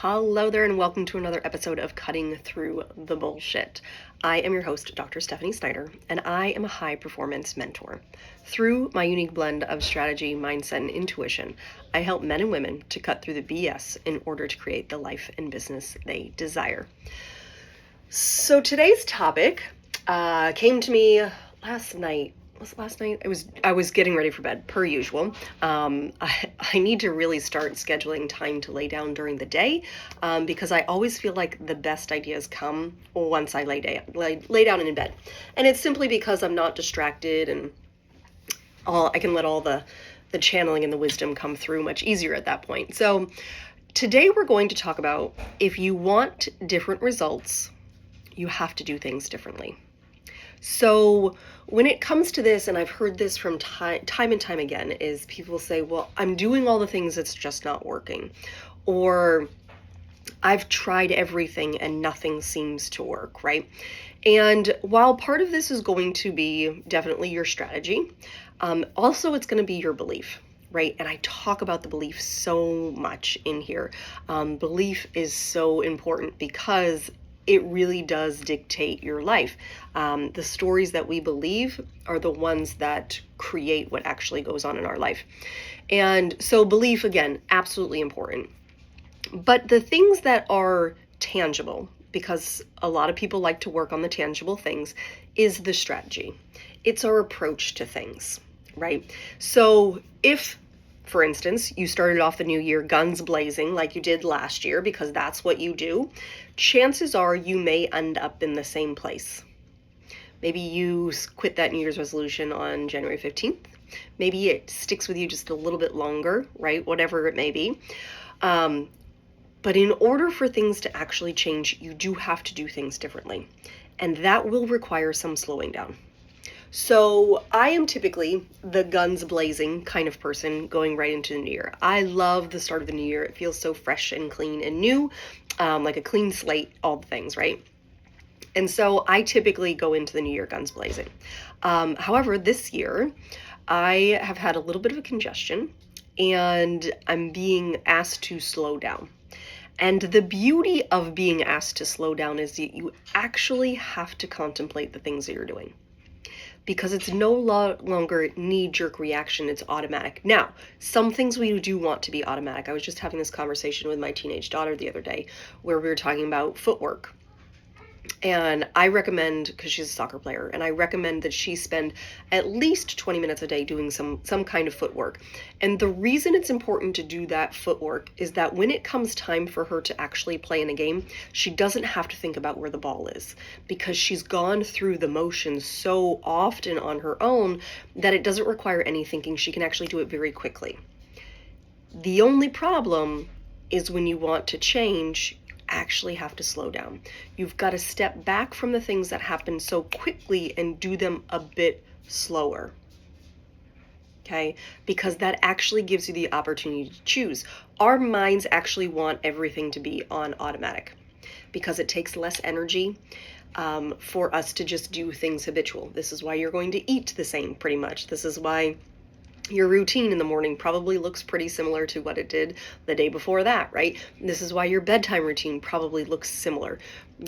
Hello there, and welcome to another episode of Cutting Through the Bullshit. I am your host, Dr. Stephanie Snyder, and I am a high performance mentor. Through my unique blend of strategy, mindset, and intuition, I help men and women to cut through the BS in order to create the life and business they desire. So today's topic came to me last night. Was it last night? I was getting ready for bed, per usual. I need to really start scheduling time to lay down during the day, because I always feel like the best ideas come once I lay down in bed. And it's simply because I'm not distracted, and I can let all the channeling and the wisdom come through much easier at that point. So today we're going to talk about, if you want different results, you have to do things differently. So when it comes to this, and I've heard this from time and time again, is people say, well, I'm doing all the things, it's just not working. Or I've tried everything and nothing seems to work, right? And while part of this is going to be definitely your strategy, also it's going to be your belief. Right? And I talk about the belief so much in here. Belief is so important because it really does dictate your life. The stories that we believe are the ones that create what actually goes on in our life. And so belief, again, absolutely important. But the things that are tangible, because a lot of people like to work on the tangible things, is the strategy. It's our approach to things, right? So if, for instance, you started off the new year guns blazing like you did last year, because that's what you do, chances are you may end up in the same place. Maybe you quit that New Year's resolution on January 15th. Maybe it sticks with you just a little bit longer, right? Whatever it may be. But in order for things to actually change, you do have to do things differently. And that will require some slowing down. So I am typically the guns blazing kind of person going right into the new year. I love the start of the new year. It feels so fresh and clean and new, like a clean slate, all the things, right? And so I typically go into the new year guns blazing. However, this year I have had a little bit of a congestion and I'm being asked to slow down. And the beauty of being asked to slow down is that you actually have to contemplate the things that you're doing. Because it's no longer knee-jerk reaction, it's automatic. Now, some things we do want to be automatic. I was just having this conversation with my teenage daughter the other day where we were talking about footwork. And I recommend, because she's a soccer player, and I recommend that she spend at least 20 minutes a day doing some kind of footwork. And the reason it's important to do that footwork is that when it comes time for her to actually play in a game, she doesn't have to think about where the ball is, because she's gone through the motions so often on her own that it doesn't require any thinking. She can actually do it very quickly. The only problem is when you want to change, actually have to slow down. You've got to step back from the things that happen so quickly and do them a bit slower. Okay? Because that actually gives you the opportunity to choose. Our minds actually want everything to be on automatic because it takes less energy for us to just do things habitual. This is why you're going to eat the same pretty much. This is why your routine in the morning probably looks pretty similar to what it did the day before that, right? This is why your bedtime routine probably looks similar.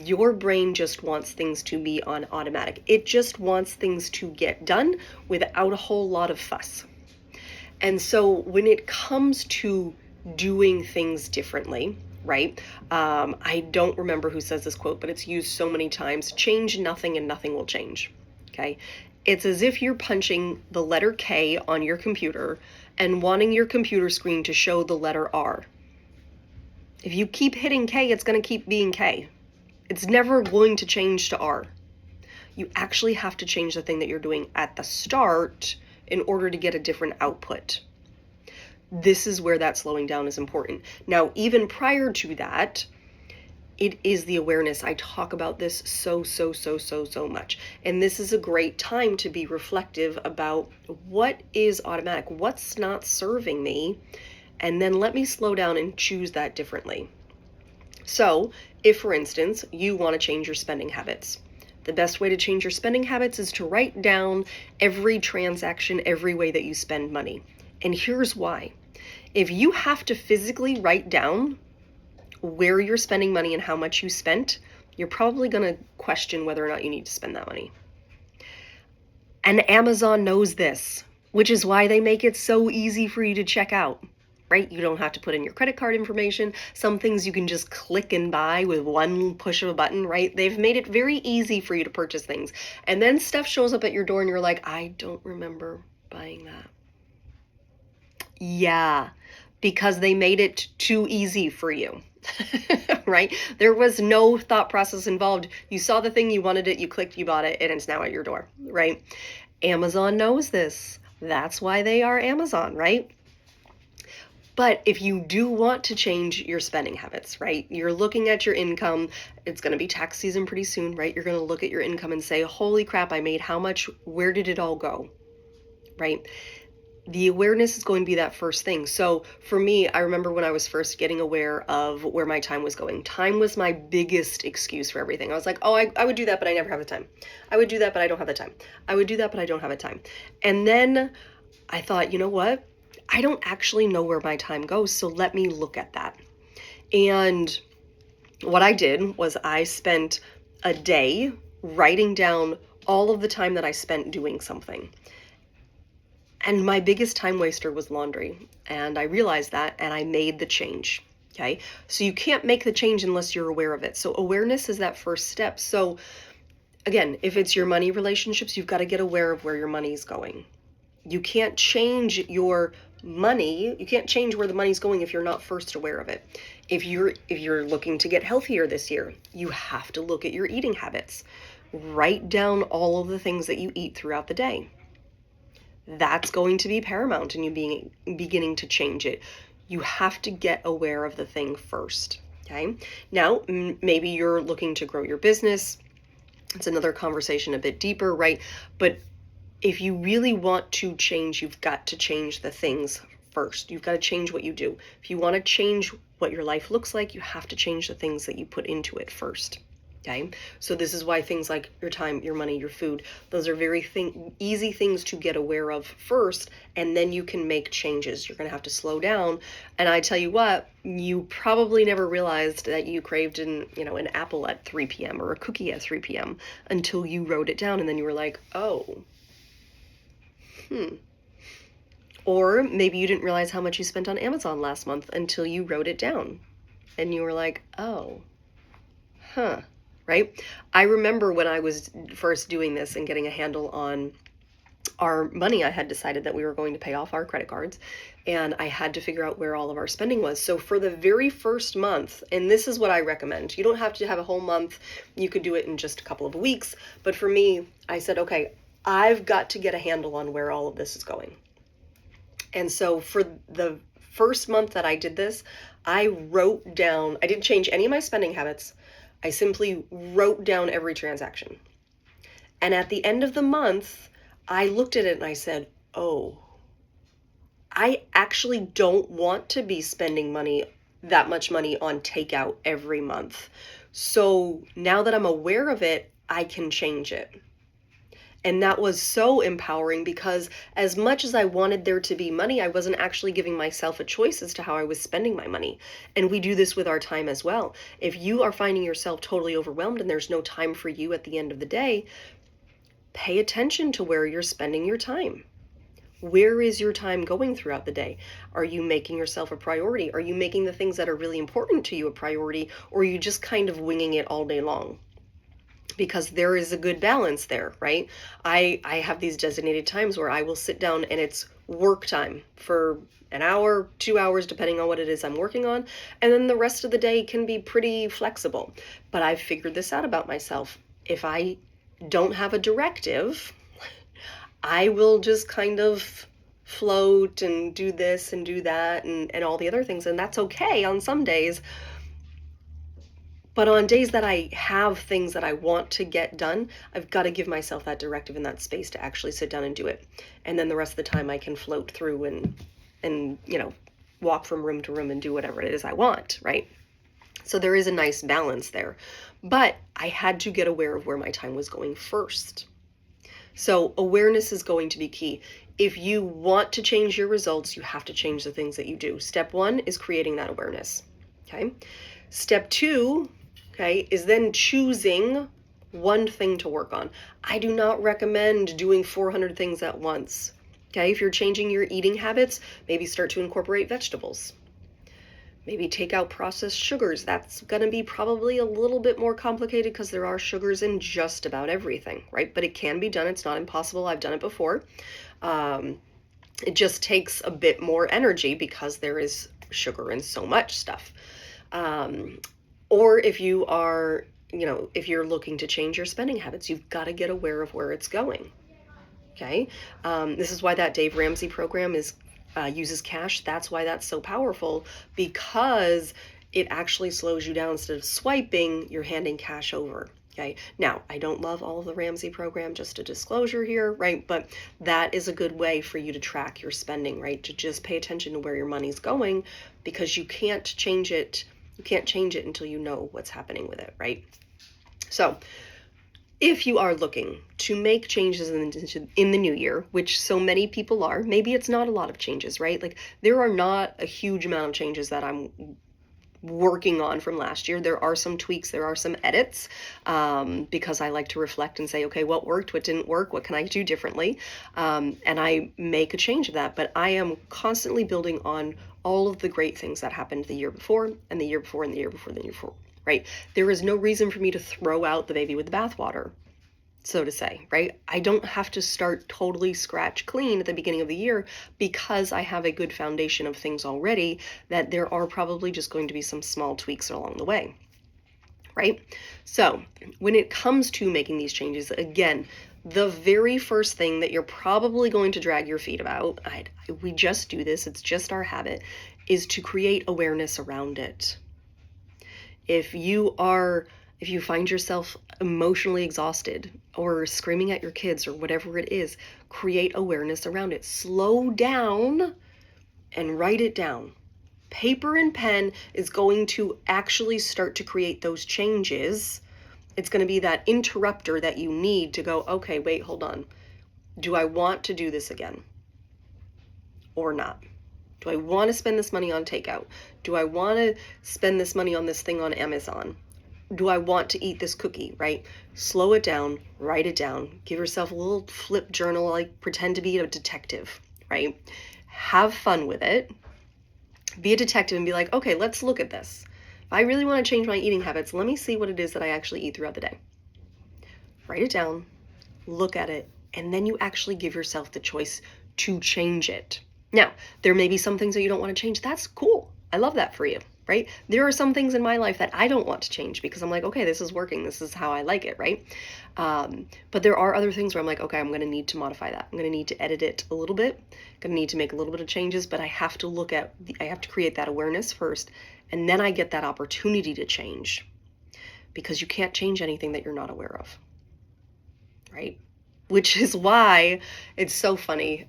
Your brain just wants things to be on automatic. It just wants things to get done without a whole lot of fuss. And so when it comes to doing things differently, right? I don't remember who says this quote, but it's used so many times. Change nothing and nothing will change. Okay? It's as if you're punching the letter K on your computer and wanting your computer screen to show the letter R. If you keep hitting K, it's going to keep being K. It's never going to change to R. You actually have to change the thing that you're doing at the start in order to get a different output. This is where that slowing down is important. Now, even prior to that, it is the awareness. I talk about this so much. And this is a great time to be reflective about what is automatic, what's not serving me, and then let me slow down and choose that differently. So, if for instance, you want to change your spending habits, the best way to change your spending habits is to write down every transaction, every way that you spend money. And here's why. If you have to physically write down where you're spending money and how much you spent, you're probably going to question whether or not you need to spend that money. And Amazon knows this, which is why they make it so easy for you to check out, right? You don't have to put in your credit card information. Some things you can just click and buy with one push of a button, right? They've made it very easy for you to purchase things. And then stuff shows up at your door and you're like, I don't remember buying that. Yeah, because they made it too easy for you. Right? There was no thought process involved. You saw the thing, you wanted it, you clicked, you bought it, and it's now at your door, right? Amazon knows this. That's why they are Amazon, right? But if you do want to change your spending habits, right? You're looking at your income. It's going to be tax season pretty soon, right? You're going to look at your income and say, holy crap, I made how much? Where did it all go? Right? The awareness is going to be that first thing. So for me, I remember when I was first getting aware of where my time was going. Time was my biggest excuse for everything. I was like, oh, I would do that, but I never have the time. I would do that, but I don't have the time. I would do that, but I don't have the time. And then I thought, you know what? I don't actually know where my time goes, so let me look at that. And what I did was I spent a day writing down all of the time that I spent doing something. And my biggest time waster was laundry. And I realized that and I made the change. Okay. So you can't make the change unless you're aware of it. So awareness is that first step. So again, if it's your money relationships, you've got to get aware of where your money is going. You can't change your money. You can't change where the money's going if you're not first aware of it. If you're looking to get healthier this year, you have to look at your eating habits. Write down all of the things that you eat throughout the day. That's going to be paramount in you beginning to change it. You have to get aware of the thing first. Okay. Now, maybe you're looking to grow your business. It's another conversation a bit deeper, right? But if you really want to change, you've got to change the things first. You've got to change what you do. If you want to change what your life looks like, you have to change the things that you put into it first. Okay, so this is why things like your time, your money, your food, those are very easy things to get aware of first, and then you can make changes. You're going to have to slow down. And I tell you what, you probably never realized that you craved an apple at 3 p.m. or a cookie at 3 p.m. until you wrote it down, and then you were like, oh, Or maybe you didn't realize how much you spent on Amazon last month until you wrote it down, and you were like, oh, right? I remember when I was first doing this and getting a handle on our money, I had decided that we were going to pay off our credit cards, and I had to figure out where all of our spending was. So for the very first month, and this is what I recommend, you don't have to have a whole month, you could do it in just a couple of weeks, but for me, I said, okay, I've got to get a handle on where all of this is going. And so for the first month that I did this, I wrote down, I didn't change any of my spending habits. I simply wrote down every transaction. And at the end of the month, I looked at it and I said, oh, I actually don't want to be spending that much money on takeout every month. So now that I'm aware of it, I can change it. And that was so empowering because as much as I wanted there to be money, I wasn't actually giving myself a choice as to how I was spending my money. And we do this with our time as well. If you are finding yourself totally overwhelmed and there's no time for you at the end of the day, pay attention to where you're spending your time. Where is your time going throughout the day? Are you making yourself a priority? Are you making the things that are really important to you a priority? Or are you just kind of winging it all day long? Because there is a good balance there, right? I have these designated times where I will sit down and it's work time for an hour, 2 hours, depending on what it is I'm working on. And then the rest of the day can be pretty flexible. But I've figured this out about myself. If I don't have a directive, I will just kind of float and do this and do that and all the other things. And that's okay on some days. But on days that I have things that I want to get done, I've got to give myself that directive and that space to actually sit down and do it. And then the rest of the time I can float through and walk from room to room and do whatever it is I want, right? So there is a nice balance there. But I had to get aware of where my time was going first. So awareness is going to be key. If you want to change your results, you have to change the things that you do. Step one is creating that awareness. Okay. Step 2, okay, is then choosing one thing to work on. I do not recommend doing 400 things at once. Okay, if you're changing your eating habits, maybe start to incorporate vegetables. Maybe take out processed sugars. That's going to be probably a little bit more complicated because there are sugars in just about everything, right? But it can be done. It's not impossible. I've done it before. It just takes a bit more energy because there is sugar in so much stuff. Or if you are, if you're looking to change your spending habits, you've got to get aware of where it's going. Okay. This is why that Dave Ramsey program uses cash. That's why that's so powerful, because it actually slows you down. Instead of swiping, you're handing cash over. Okay. Now, I don't love all of the Ramsey program, just a disclosure here, right? But that is a good way for you to track your spending, right? To just pay attention to where your money's going, because you can't change it. You can't change it until you know what's happening with it, right? So if you are looking to make changes in the new year, which so many people are, maybe it's not a lot of changes, right? Like, there are not a huge amount of changes that I'm working on from last year. There are some tweaks, there are some edits, because I like to reflect and say, okay, what worked, what didn't work, what can I do differently? And I make a change of that, but I am constantly building on all of the great things that happened the year before, and the year before, and the year before, and the year before, right? There is no reason for me to throw out the baby with the bathwater, so to say, right? I don't have to start totally scratch clean at the beginning of the year, because I have a good foundation of things already, that there are probably just going to be some small tweaks along the way, right? So when it comes to making these changes, again, the very first thing that you're probably going to drag your feet about, we just do this, it's just our habit, is to create awareness around it. If you find yourself emotionally exhausted or screaming at your kids or whatever it is, create awareness around it. Slow down and write it down. Paper and pen is going to actually start to create those changes. It's going to be that interrupter that you need to go, okay, wait, hold on. Do I want to do this again or not? Do I want to spend this money on takeout? Do I want to spend this money on this thing on Amazon? Do I want to eat this cookie, right? Slow it down, write it down, give yourself a little flip journal, like pretend to be a detective, right? Have fun with it. Be a detective and be like, okay, let's look at this. If I really want to change my eating habits, let me see what it is that I actually eat throughout the day. Write it down, look at it, and then you actually give yourself the choice to change it. Now, there may be some things that you don't want to change. That's cool. I love that for you, right? There are some things in my life that I don't want to change because I'm like, okay, this is working. This is how I like it, right? But there are other things where I'm like, okay, I'm going to need to modify that. I'm going to need to edit it a little bit. I'm going to need to make a little bit of changes, but I have to create that awareness first, and then I get that opportunity to change, because you can't change anything that you're not aware of, right? Which is why it's so funny.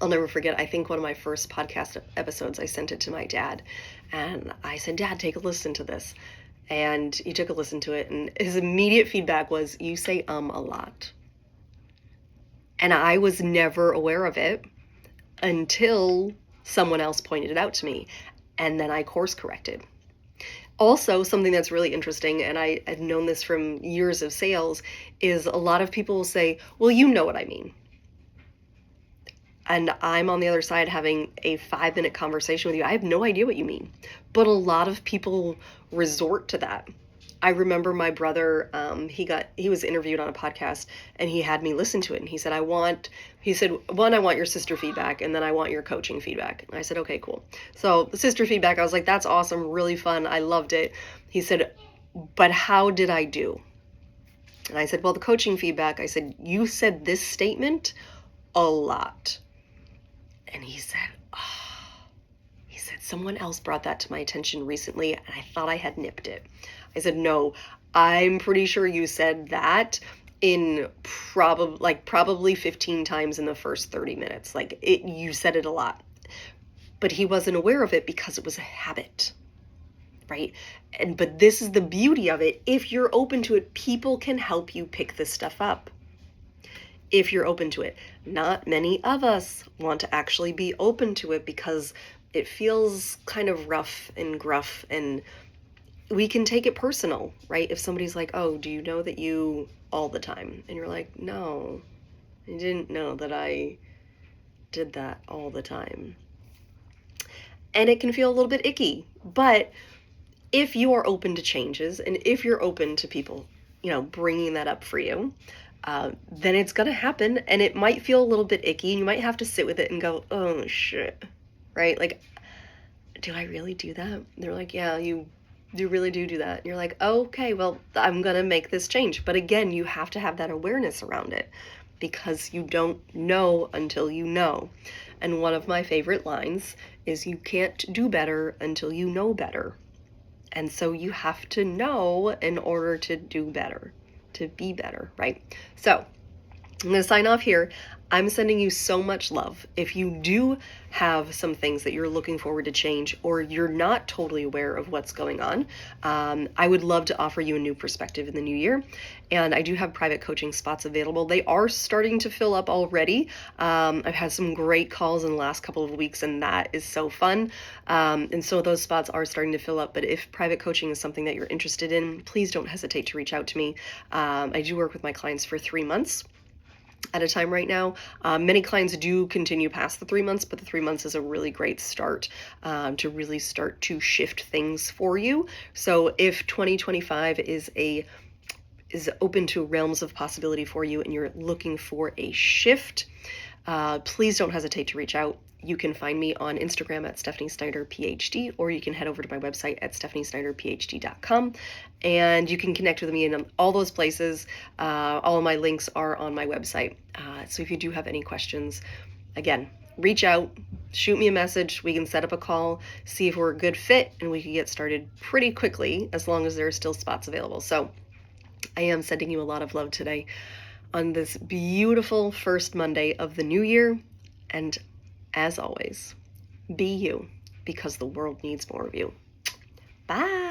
I'll never forget, I think one of my first podcast episodes, I sent it to my dad, and I said, Dad, take a listen to this. And he took a listen to it, and his immediate feedback was, you say a lot. And I was never aware of it until someone else pointed it out to me, and then I course corrected. Also, something that's really interesting, and I've known this from years of sales, is a lot of people will say, well, you know what I mean. And I'm on the other side having a 5-minute conversation with you. I have no idea what you mean. But a lot of people resort to that. I remember my brother, he was interviewed on a podcast, and he had me listen to it. And he said, one, I want your sister feedback, and then I want your coaching feedback. And I said, okay, cool. So the sister feedback, I was like, that's awesome, really fun, I loved it. He said, but how did I do? And I said, well, the coaching feedback, I said, you said this statement a lot. And he said, someone else brought that to my attention recently, and I thought I had nipped it. I said, no, I'm pretty sure you said that in probably 15 times in the first 30 minutes. You said it a lot. But he wasn't aware of it because it was a habit, right? But this is the beauty of it. If you're open to it, people can help you pick this stuff up. If you're open to it. Not many of us want to actually be open to it because it feels kind of rough and gruff, and we can take it personal, right? If somebody's like, oh, do you know that you all the time? And you're like, no, I didn't know that I did that all the time. And it can feel a little bit icky, but if you are open to changes and if you're open to people, bringing that up for you, then it's going to happen, and it might feel a little bit icky, and you might have to sit with it and go, oh shit, right? Like, do I really do that? They're like, yeah, you really do that. And you're like, okay, well, I'm going to make this change. But again, you have to have that awareness around it, because you don't know until you know. And one of my favorite lines is, you can't do better until you know better. And so you have to know in order to do better, to be better, right? So I'm going to sign off here. I'm sending you so much love. If you do have some things that you're looking forward to change, or you're not totally aware of what's going on, I would love to offer you a new perspective in the new year. And I do have private coaching spots available. They are starting to fill up already. I've had some great calls in the last couple of weeks, and that is so fun. And so those spots are starting to fill up. But if private coaching is something that you're interested in, please don't hesitate to reach out to me. I do work with my clients for 3 months at a time right now. Many clients do continue past the 3 months, but the 3 months is a really great start to really start to shift things for you. So if 2025 is open to realms of possibility for you, and you're looking for a shift, please don't hesitate to reach out. You can find me on Instagram at stephaniesnyderphd, or you can head over to my website at stephaniesnyderphd.com, and you can connect with me in all those places. All of my links are on my website. So if you do have any questions, again, reach out, shoot me a message. We can set up a call, see if we're a good fit, and we can get started pretty quickly, as long as there are still spots available. So I am sending you a lot of love today on this beautiful first Monday of the new year. And as always, be you, because the world needs more of you. Bye.